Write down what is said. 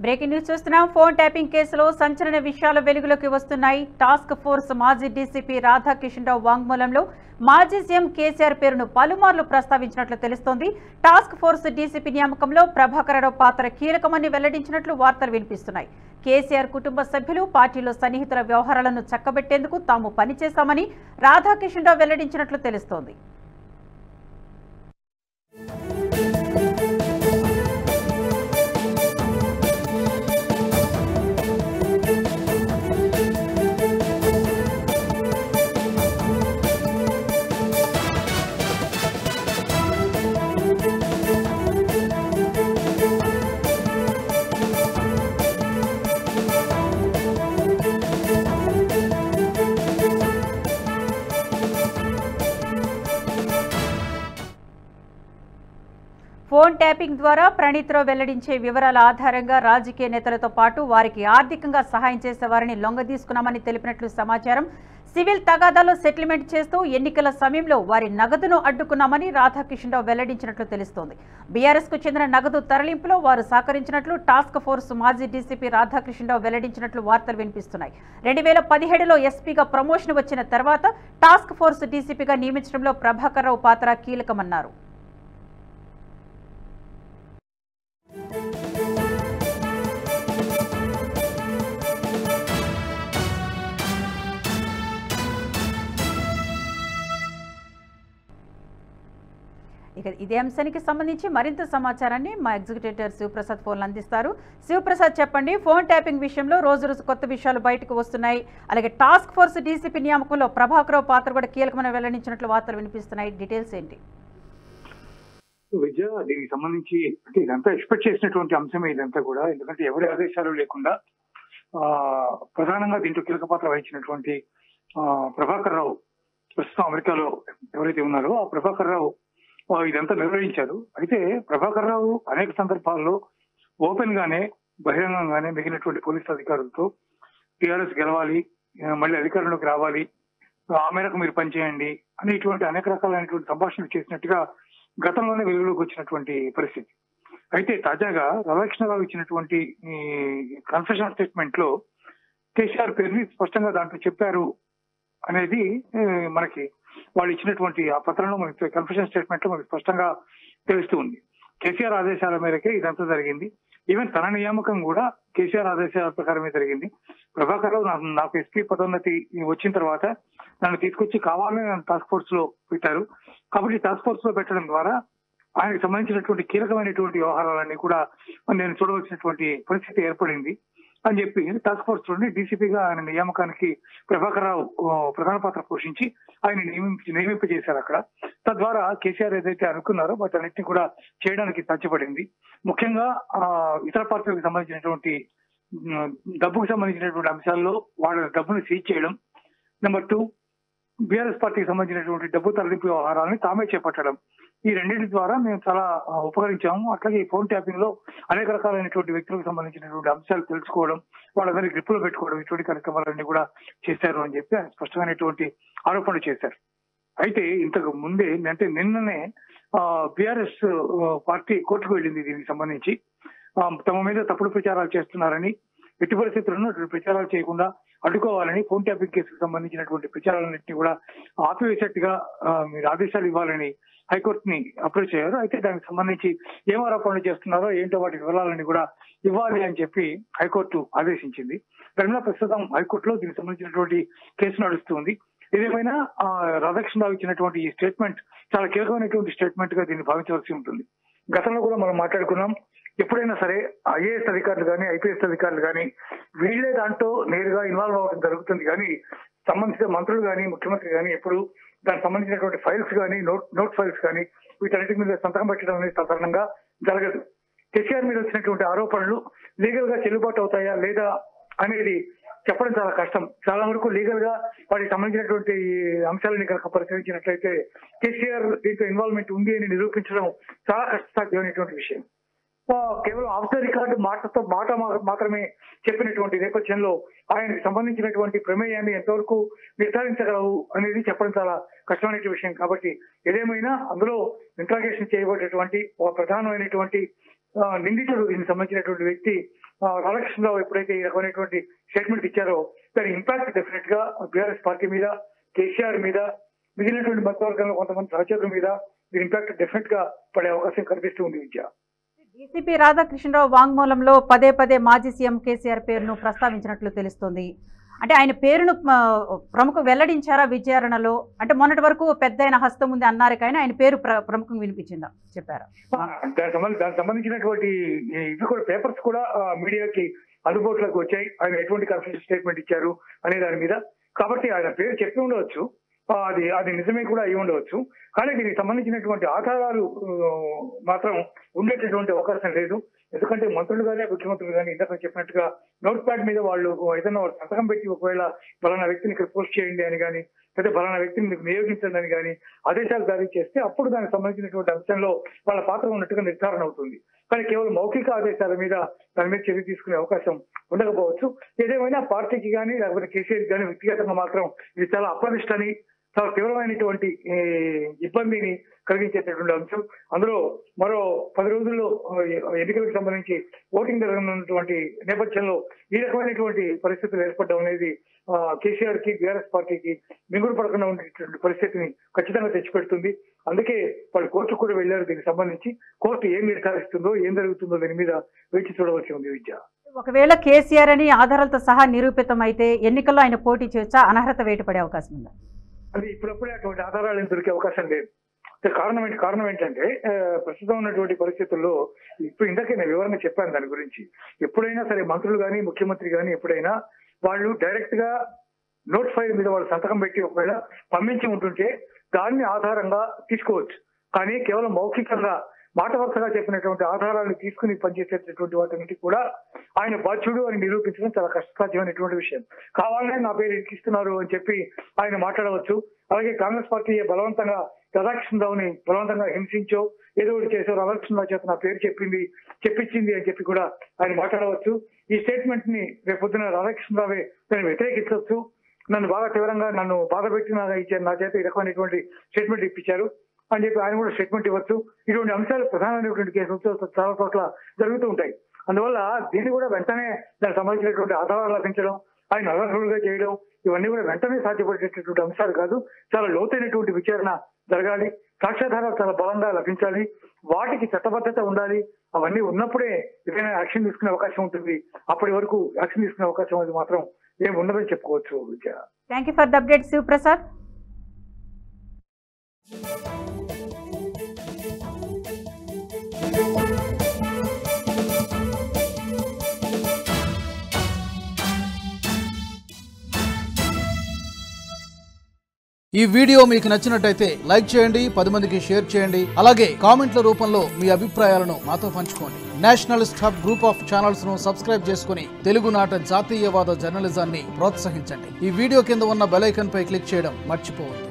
Breaking news చూస్తున్నాం. Phone tapping కేసులో సంచలన విషయాలు వెలుగులోకి వస్తున్నాయి. టాస్క్ ఫోర్స్ మాజీ డీసీపీ రాధాకిషన్ రావు వాంగ్మూలంలో మాజీ సీఎం కేసీఆర్ పేరును పలుమార్లు ప్రస్తావించినట్లు తెలుస్తోంది. Task force DCP నియామకంలో Prabhakar Rao పాత్ర కీలకమని వెల్లడించినట్లు వార్తలు వినిపిస్తున్నాయి. కేసీఆర్ కుటుంబ సభ్యులు పార్టీలో సన్నిహితుల వ్యవహారాలను చక్కబెట్టేందుకు తాము పనిచేశామని రాధాకిషన్ రావు వెల్లడించినట్లు తెలుస్తోంది. ఫోన్ ట్యాపింగ్ ద్వారా ప్రణీత్రావు వెల్లడించే వివరాల ఆధారంగా రాజకీయ నేతలతో పాటు వారికి ఆర్థికంగా సహాయం చేసేవారిని లొంగదీసుకున్నామని తెలిపినట్లు సమాచారం. సివిల్ తగాదాలో సెటిల్మెంట్ చేస్తూ ఎన్నికల సమయంలో వారి నగదును అడ్డుకున్నామని రాధాకిషన్ రావు వెల్లడించినట్లు తెలుస్తోంది. బీఆర్ఎస్ కు చెందిన నగదు తరలింపులో వారు సహకరించినట్లు టాస్క్ ఫోర్స్ మాజీ డీసీపీ రాధాకిషన్ రావు వెల్లడించినట్లు వార్తలు వినిపిస్తున్నాయి. 2017లో ఎస్పీగా ప్రమోషన్ వచ్చిన తర్వాత టాస్క్ ఫోర్స్ డీసీపీగా నియమించడంలో ప్రభాకర్ రావు పాత్ర కీలకమన్నారు. ఇక ఇదే అంశానికి సంబంధించి మరింత సమాచారాన్ని మా ఎగ్జిక్యూటివ్ శివప్రసాద్ ఫోన్లు అందిస్తారు. శివప్రసాద్, చెప్పండి. ఫోన్ ట్యాపింగ్ విషయంలో రోజు రోజు కొత్త విషయాలు బయటకు వస్తున్నాయి. అలాగే task force DCP నియామకంలో Prabhakar Rao పాత్ర కూడా కీలకమైన వెల్లడించినట్లు వార్తలు వినిపిస్తున్నాయి. డీటెయిల్స్ ఏంటి? విద్య, దీనికి సంబంధించి ఇదంతా ఎక్స్పెక్ట్ చేసినటువంటి అంశమే ఇదంతా కూడా. ఎందుకంటే ఎవరి ఆదేశాలు లేకుండా ప్రధానంగా దీంట్లో కీలక పాత్ర వహించినటువంటి ప్రభాకర్ రావు ప్రస్తుతం అమెరికాలో ఎవరైతే ఉన్నారో ఆ ప్రభాకర్ రావు ఇదంతా నిర్వహించారు. అయితే ప్రభాకర్ రావు అనేక సందర్భాల్లో ఓపెన్ గానే బహిరంగంగానే మిగిలినటువంటి పోలీసు అధికారులతో టీఆర్ఎస్ గెలవాలి, మళ్ళీ అధికారంలోకి రావాలి, ఆ మేరకు మీరు పనిచేయండి అని ఇటువంటి అనేక రకాలైనటువంటి సంభాషణలు చేసినట్టుగా గతంలోనే వెలుగులోకి వచ్చినటువంటి పరిస్థితి. అయితే తాజాగా రాధాకృష్ణరావు ఇచ్చినటువంటి కన్ఫెషన్ స్టేట్మెంట్ లో కేసీఆర్ పేరుని స్పష్టంగా దాంట్లో చెప్పారు అనేది మనకి వాళ్ళు ఇచ్చినటువంటి ఆ పత్రంలో మనకి కన్ఫెషన్ స్టేట్మెంట్ లో మనకి స్పష్టంగా తెలుస్తూ ఉంది. కేసీఆర్ ఆదేశాల మేరకే ఇదంతా జరిగింది. ఈవెన్ తన నియామకం కూడా కేసీఆర్ ఆదేశాల ప్రకారమే జరిగింది. ప్రభాకర్ రావు నాకు ఎస్పీ పదోన్నతి వచ్చిన తర్వాత నన్ను తీసుకొచ్చి కావాలని నన్ను టాస్క్ ఫోర్స్ లో పెట్టారు. కాబట్టి టాస్క్ ఫోర్స్ లో పెట్టడం ద్వారా ఆయనకు సంబంధించినటువంటి కీలకమైనటువంటి వ్యవహారాలన్నీ కూడా నేను చూడవలసినటువంటి పరిస్థితి ఏర్పడింది అని చెప్పి టాస్క్ ఫోర్స్ లోని డీసీపీగా ఆయన నియామకానికి ప్రభాకర్ రావు ప్రధాన పాత్ర పోషించి ఆయన నియమింపజేశారు అక్కడ. తద్వారా కేసీఆర్ ఏదైతే అనుకున్నారో వాటన్నిటిని కూడా చేయడానికి సాధ్యపడింది. ముఖ్యంగా ఇతర పార్టీలకు సంబంధించినటువంటి డబ్బుకు సంబంధించినటువంటి అంశాల్లో వాళ్ళ డబ్బును సీజ్ చేయడం. నెంబర్ 2, బీఆర్ఎస్ పార్టీకి సంబంధించినటువంటి డబ్బు తరలింపు వ్యవహారాలను తామే చేపట్టడం. ఈ రెండింటి ద్వారా మేము చాలా ఉపకరించాము. అట్లాగే ఈ ఫోన్ ట్యాపింగ్ లో అనేక రకాలైనటువంటి వ్యక్తులకు సంబంధించినటువంటి అంశాలు తెలుసుకోవడం, వాళ్ళందరినీ గ్రిప్పులో పెట్టుకోవడం, ఇటువంటి కార్యక్రమాలన్నీ కూడా చేశారు అని చెప్పి స్పష్టమైనటువంటి ఆరోపణలు చేశారు. అయితే ఇంతకు ముందే అంటే నిన్ననే బీఆర్ఎస్ పార్టీ కోర్టుకు వెళ్ళింది దీనికి సంబంధించి. తమ మీద తప్పుడు ప్రచారాలు చేస్తున్నారని, ఎట్టి పరిస్థితులను ప్రచారాలు చేయకుండా అడ్డుకోవాలని, ఫోన్ ట్యాపింగ్ కేసుకు సంబంధించినటువంటి ప్రచారాలన్నింటినీ కూడా ఆపివేసేట్టుగా మీరు ఆదేశాలు ఇవ్వాలని హైకోర్టుని అప్రోచ్ అయ్యారు. అయితే దానికి సంబంధించి ఏం ఆరోపణలు చేస్తున్నారో ఏంటో వాటి వివరాలని కూడా ఇవ్వాలి అని చెప్పి హైకోర్టు ఆదేశించింది. దానిలో ప్రస్తుతం హైకోర్టులో దీనికి సంబంధించినటువంటి కేసు నడుస్తుంది. ఏదేమైనా రాధాకృష్ణరావు ఇచ్చినటువంటి ఈ స్టేట్మెంట్ చాలా కీలకమైనటువంటి స్టేట్మెంట్ గా దీన్ని భావించవలసి ఉంటుంది. గతంలో కూడా మనం మాట్లాడుకున్నాం, ఎప్పుడైనా సరే ఐఏఎస్ అధికారులు కానీ ఐపీఎస్ అధికారులు కానీ వీళ్లే దాంట్లో నేరుగా ఇన్వాల్వ్ అవ్వడం జరుగుతుంది. కానీ సంబంధిత మంత్రులు కానీ ముఖ్యమంత్రి కానీ ఎప్పుడు దానికి సంబంధించినటువంటి ఫైల్స్ కానీ నోట్ ఫైల్స్ కానీ వీటన్నిటి మీద సంతకం పెట్టడం అనేది సాధారణంగా జరగదు. కేసీఆర్ మీద వచ్చినటువంటి ఆరోపణలు లీగల్ గా చెల్లుబాటు అవుతాయా లేదా అనేది చెప్పడం చాలా కష్టం. చాలా వరకు లీగల్ గా వాటికి సంబంధించినటువంటి అంశాలని కనుక పరిశీలించినట్లయితే కేసీఆర్ దీంట్లో ఇన్వాల్వ్మెంట్ ఉంది అని నిరూపించడం చాలా కష్టసాధ్యమైనటువంటి విషయం. కేవలం ఆఫ్ ద రికార్డు మాట మాత్రమే చెప్పినటువంటి నేపథ్యంలో ఆయనకు సంబంధించినటువంటి ప్రమేయాన్ని ఎంతవరకు నిర్ధారించగలవు అనేది చెప్పడం చాలా కష్టమైన విషయం. కాబట్టి ఏదేమైనా అందులో ఇంట్రాగేషన్ చేయబడేటువంటి ఒక ప్రధానమైనటువంటి నిందితుడు దీనికి సంబంధించినటువంటి వ్యక్తి రాధాకృష్ణరావు ఎప్పుడైతే ఈ రకమైనటువంటి స్టేట్మెంట్ ఇచ్చారో దాని ఇంపాక్ట్ డెఫినెట్ గా బీఆర్ఎస్ పార్టీ మీద, కేసీఆర్ మీద, మిగిలినటువంటి మధ్యవర్గంలో కొంతమంది సహచరుల మీద దీని ఇంపాక్ట్ డెఫినెట్ గా పడే అవకాశం కనిపిస్తూ ఉంది విద్య. డీసీపీ రాధాకృష్ణరావు వాంగ్మూలంలో పదే పదే మాజీ సీఎం కేసీఆర్ పేరును ప్రస్తావించినట్లు తెలుస్తోంది. అంటే ఆయన పేరును ప్రముఖ వెల్లడించారా విచారణలో? అంటే మొన్నటి వరకు పెద్దయిన హస్తం ఉంది అన్నారు కానీ ఆయన పేరు ప్రముఖంగా వినిపించిందా, చెప్పారా? దానికి సంబంధించినటువంటి ఇవి కూడా పేపర్స్ కూడా మీడియాకి అందుబాటులోకి వచ్చాయి. ఆయన ఎటువంటి కన్ఫ్యూజన్ స్టేట్మెంట్ ఇచ్చారు అనే దాని మీద. కాబట్టి ఆయన పేరు చెప్పి ఉండవచ్చు, అది నిజమే కూడా అయి ఉండవచ్చు. కానీ దీనికి సంబంధించినటువంటి ఆధారాలు మాత్రం ఉండేటటువంటి అవకాశం లేదు. ఎందుకంటే మంత్రులు కానీ ముఖ్యమంత్రులు కానీ ఇందాక చెప్పినట్టుగా నోట్ ప్యాడ్ మీద వాళ్ళు ఏదైనా సంతకం పెట్టి ఒకవేళ ఫలానా వ్యక్తిని ఇక్కడ పోస్ట్ చేయండి అని కానీ, లేదా ఫలానా వ్యక్తిని మీకు నియోగించండి అని కానీ ఆదేశాలు జారీ చేస్తే అప్పుడు దానికి సంబంధించినటువంటి అంశంలో వాళ్ళ పాత్ర ఉన్నట్టుగా నిర్ధారణ అవుతుంది. కానీ కేవలం మౌఖిక ఆదేశాల మీద దాని మీద చర్య తీసుకునే అవకాశం ఉండకపోవచ్చు. ఏదేమైనా పార్టీకి కానీ లేకపోతే కేసీఆర్ కానీ వ్యక్తిగతంగా మాత్రం ఇది చాలా అప్రదిష్టని, చాలా తీవ్రమైనటువంటి ఇబ్బందిని కలిగించేటటువంటి అంశం. అందులో మరో 10 రోజుల్లో ఎన్నికలకు సంబంధించి ఓటింగ్ జరగనున్నటువంటి నేపథ్యంలో ఈ రకమైనటువంటి పరిస్థితులు ఏర్పడడం అనేది కేసీఆర్ కి, బీఆర్ఎస్ పార్టీకి మింగుడు పడకుండా ఉండేటువంటి పరిస్థితిని ఖచ్చితంగా తెచ్చిపెడుతుంది. అందుకే వాళ్ళు కోర్టుకు కూడా వెళ్లారు. దీనికి సంబంధించి కోర్టు ఏం నిర్ధారిస్తుందో, ఏం జరుగుతుందో దీని మీద వేచి చూడవలసి ఉంది విద్య. ఒకవేళ కేసీఆర్ అని ఆధారాలతో సహా నిరూపితం అయితే ఎన్నికల్లో ఆయన పోటీ చేయొచ్చా? అనర్హత వేటు పడే అవకాశం ఉందా? అది ఇప్పుడప్పుడే అటువంటి ఆధారాలు దొరికే అవకాశం లేదు. కారణం ఏంటంటే ప్రస్తుతం ఉన్నటువంటి పరిస్థితుల్లో ఇప్పుడు ఇందాకే నేను వివరంగా చెప్పాను దాని గురించి. ఎప్పుడైనా సరే మంత్రులు కానీ, ముఖ్యమంత్రి కానీ ఎప్పుడైనా వాళ్ళు డైరెక్ట్ గా నోట్ ఫైల్ మీద వాళ్ళు సంతకం పెట్టి ఒకవేళ పంపించి ఉంటుంటే దాన్ని ఆధారంగా తీసుకోవచ్చు. కానీ కేవలం మౌఖికంగా మాట వరుసగా చెప్పినటువంటి ఆధారాలను తీసుకుని పనిచేసేటటువంటి వాటికి కూడా ఆయన బాధ్యుడు అని నిరూపించడం చాలా కష్టసాధ్యమైనటువంటి విషయం. కావాలనే నా పేరు ఇరికిస్తున్నారు అని చెప్పి ఆయన మాట్లాడవచ్చు. అలాగే కాంగ్రెస్ పార్టీ బలవంతంగా రాధాకృష్ణరావుని బలవంతంగా హింసించో ఏదో ఒకటి చేసో రాధాకృష్ణరావు చేత నా పేరు చెప్పించింది అని చెప్పి కూడా ఆయన మాట్లాడవచ్చు. ఈ స్టేట్మెంట్ ని రేపొద్దున రాధాకృష్ణరావే నేను వ్యతిరేకించవచ్చు. నన్ను బాగా తీవ్రంగా నన్ను బాధ పెట్టి నా చేత ఈ రకమైనటువంటి స్టేట్మెంట్ ఇప్పించారు అని చెప్పి ఆయన కూడా స్టేట్మెంట్ ఇవ్వచ్చు. ఇటువంటి అంశాలు ప్రధానమైనటువంటి కేసులతో చాలా చోట్ల జరుగుతూ ఉంటాయి. అందువల్ల దీన్ని కూడా వెంటనే దానికి సంబంధించినటువంటి ఆధారాలు లభించడం, ఆయన అనర్హులుగా చేయడం ఇవన్నీ కూడా వెంటనే సాధ్యపడేటటువంటి అంశాలు కాదు. చాలా లోతైనటువంటి విచారణ జరగాలి, సాక్ష్యాధారాలు చాలా బలంగా లభించాలి, వాటికి చట్టబద్ధత ఉండాలి. అవన్నీ ఉన్నప్పుడే ఏదైనా యాక్షన్ తీసుకునే అవకాశం ఉంటుంది. అప్పటి వరకు యాక్షన్ తీసుకునే అవకాశం అది మాత్రం ఏమి ఉండదని చెప్పుకోవచ్చు. Thank you for the update Shivaprasad. ఈ వీడియో మీకు నచ్చినట్టయితే లైక్ చేయండి, 10 మందికి షేర్ చేయండి. అలాగే కామెంట్ల రూపంలో మీ అభిప్రాయాలను మాతో పంచుకోండి. Nationalist hub group of channels ను సబ్స్క్రైబ్ చేసుకుని తెలుగునాట జాతీయవాద జర్నలిజాన్ని ప్రోత్సహించండి. ఈ వీడియో కింద ఉన్న బెల్ ఐకాన్ పై క్లిక్ చేయడం మర్చిపోవద్దు.